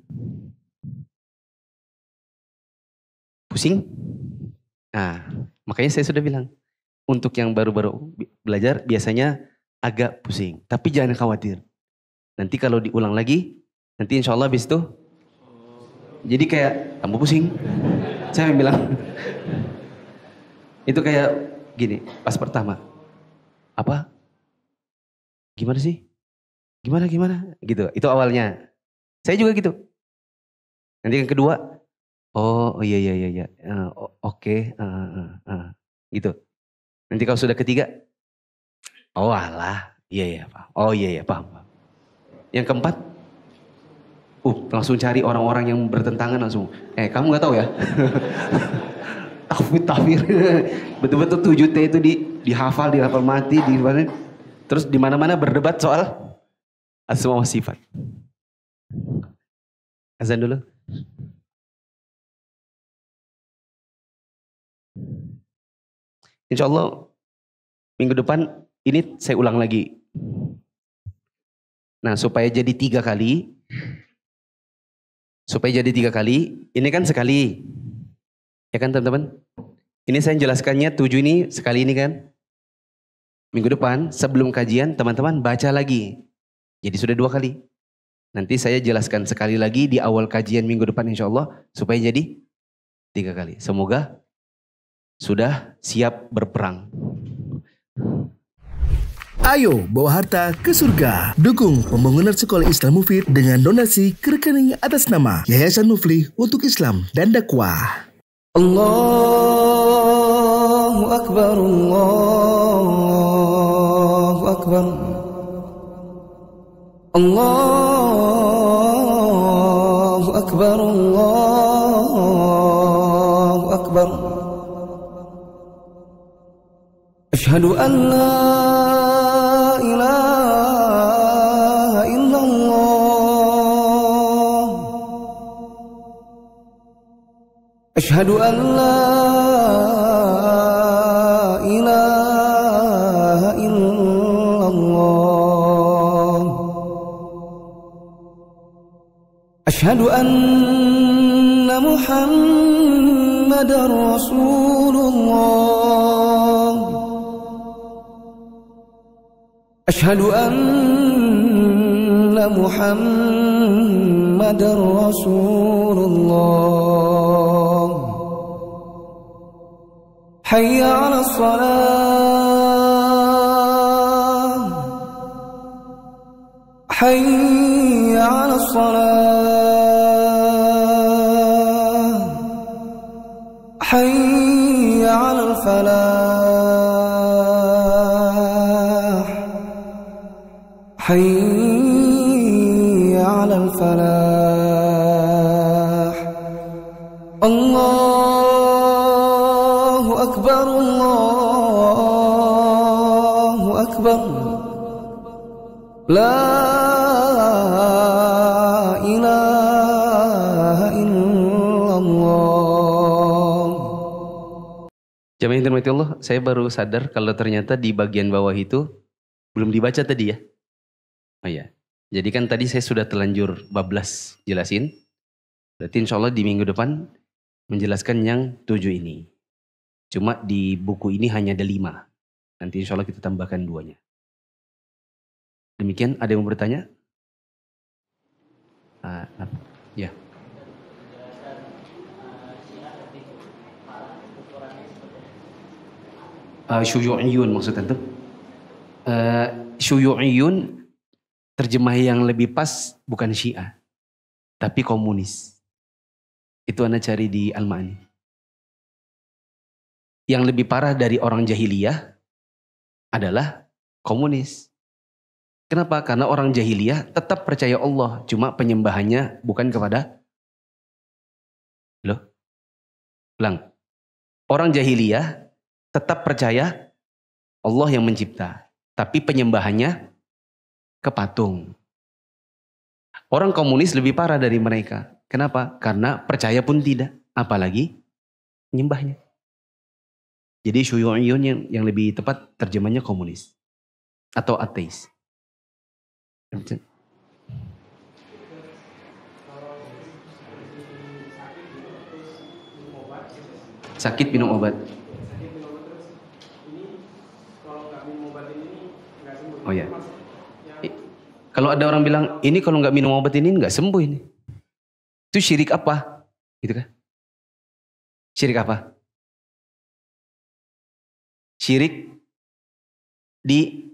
Pusing? Nah, makanya saya sudah bilang. Untuk yang baru-baru belajar biasanya agak pusing. Tapi jangan khawatir. Nanti kalau diulang lagi, nanti insya Allah habis itu. Jadi kayak, kamu pusing. Saya bilang. Itu kayak gini, pas pertama. Apa? Gimana sih? Gimana? Gitu, itu awalnya. Saya juga gitu. Nanti yang kedua, oh iya. Oke. Gitu. Nanti kalau sudah ketiga, oh alah, iya paham. Oh iya paham. Yang keempat, langsung cari orang-orang yang bertentangan langsung. Kamu nggak tahu ya? Tafwid. Betul-betul 7T itu dihafal mati, terus di mana-mana berdebat soal asma wa sifat. Azan dulu. Insya Allah minggu depan ini saya ulang lagi. Nah supaya jadi 3 kali. Ini kan sekali. Ya kan teman-teman? Ini saya jelaskannya 7 ini sekali ini kan. Minggu depan sebelum kajian teman-teman baca lagi. Jadi sudah 2 kali. Nanti saya jelaskan sekali lagi di awal kajian minggu depan insya Allah. Supaya jadi 3 kali. Semoga sudah siap berperang. Ayo bawa harta ke surga. Dukung pembangunan sekolah Islam Mufid dengan donasi ke rekening atas nama Yayasan Mufli untuk Islam dan Dakwah. Allahu Akbar, Allahu Akbar, Allahu Akbar, Allahu Akbar. Asyhadu an la ilaha illallah. Asyhadu an la ilaha illallah. Asyhadu anna Muhammadar Rasulullah. Asyhadu anna Muhammadar Rasulullah. Hayya 'alas salah. Hayya 'alas salah. Hayya 'alal falah. Hayya 'alal falah. Allahu Akbar, Allahu Akbar. La ilaha illallah. Jamaah yang dirahmati Allah, saya baru sadar kalau ternyata di bagian bawah itu belum dibaca tadi ya. Oh iya, jadi kan tadi saya sudah terlanjur bablas jelasin. Berarti insya Allah di minggu depan menjelaskan yang 7 ini. Cuma di buku ini hanya ada 5. Nanti insya Allah kita tambahkan 2-nya. Demikian, ada yang mau bertanya? Ya. Syuyu'iyun maksudnya tuh. Syuyu'iyun terjemah yang lebih pas bukan Syiah, tapi komunis. Itu Anda cari di Al-Ma'ani. Yang lebih parah dari orang jahiliyah adalah komunis. Kenapa? Karena orang jahiliyah tetap percaya Allah, cuma penyembahannya bukan kepada ulang. Orang jahiliyah tetap percaya Allah yang mencipta, tapi penyembahannya ke patung. Orang komunis lebih parah dari mereka. Kenapa? Karena percaya pun tidak, apalagi menyembahnya. Jadi syuyu'iyun yang lebih tepat terjemahnya komunis atau ateis. Sakit minum obat. Oh ya. Kalau ada orang bilang, ini kalau nggak minum obat ini nggak sembuh ini. Itu syirik apa? Gitu kan? Syirik apa? Syirik di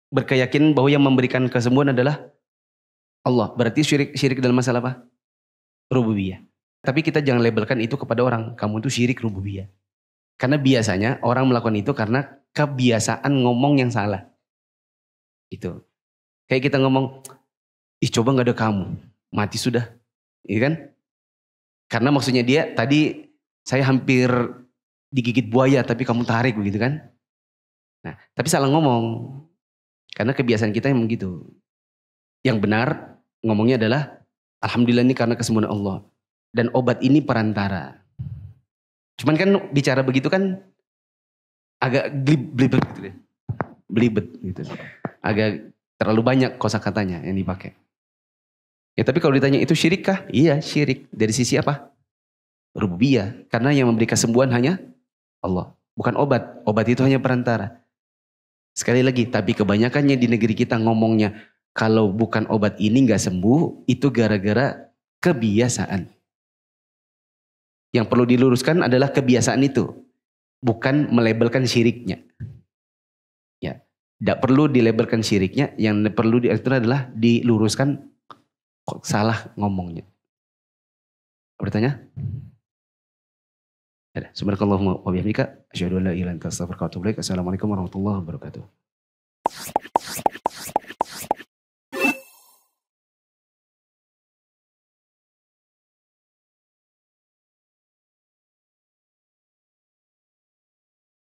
berkeyakinan bahwa yang memberikan kesembuhan adalah Allah. Berarti syirik dalam masalah apa? Rububiyah. Tapi kita jangan labelkan itu kepada orang. Kamu itu syirik rububiyah. Karena biasanya orang melakukan itu karena kebiasaan ngomong yang salah. Gitu. Kayak kita ngomong, ih coba gak ada kamu, mati sudah. Iya kan? Karena maksudnya dia, tadi saya hampir digigit buaya tapi kamu tarik begitu kan. Nah, tapi salah ngomong. Karena kebiasaan kita yang begitu. Yang benar ngomongnya adalah, alhamdulillah ini karena kesembuhan Allah. Dan obat ini perantara. Cuman kan bicara begitu kan agak belibet gitu deh. Belibet gitu. Agak terlalu banyak kosakatanya yang dipakai. Ya tapi kalau ditanya itu syirik kah? Iya syirik. Dari sisi apa? Rububiyah. Karena yang memberi kesembuhan hanya Allah. Bukan obat. Obat itu hanya perantara. Sekali lagi, tapi kebanyakannya di negeri kita ngomongnya, kalau bukan obat ini nggak sembuh, itu gara-gara kebiasaan. Yang perlu diluruskan adalah kebiasaan itu, bukan melabelkan syiriknya. Ya, tidak perlu dilabelkan syiriknya, yang perlu itu adalah diluruskan kok salah ngomongnya. Bertanya? Subhanakallahumma wa bihamdika asyhadu an la ilaha illa anta astaghfiruka wa atubu ilaik. Assalamualaikum warahmatullahi wabarakatuh.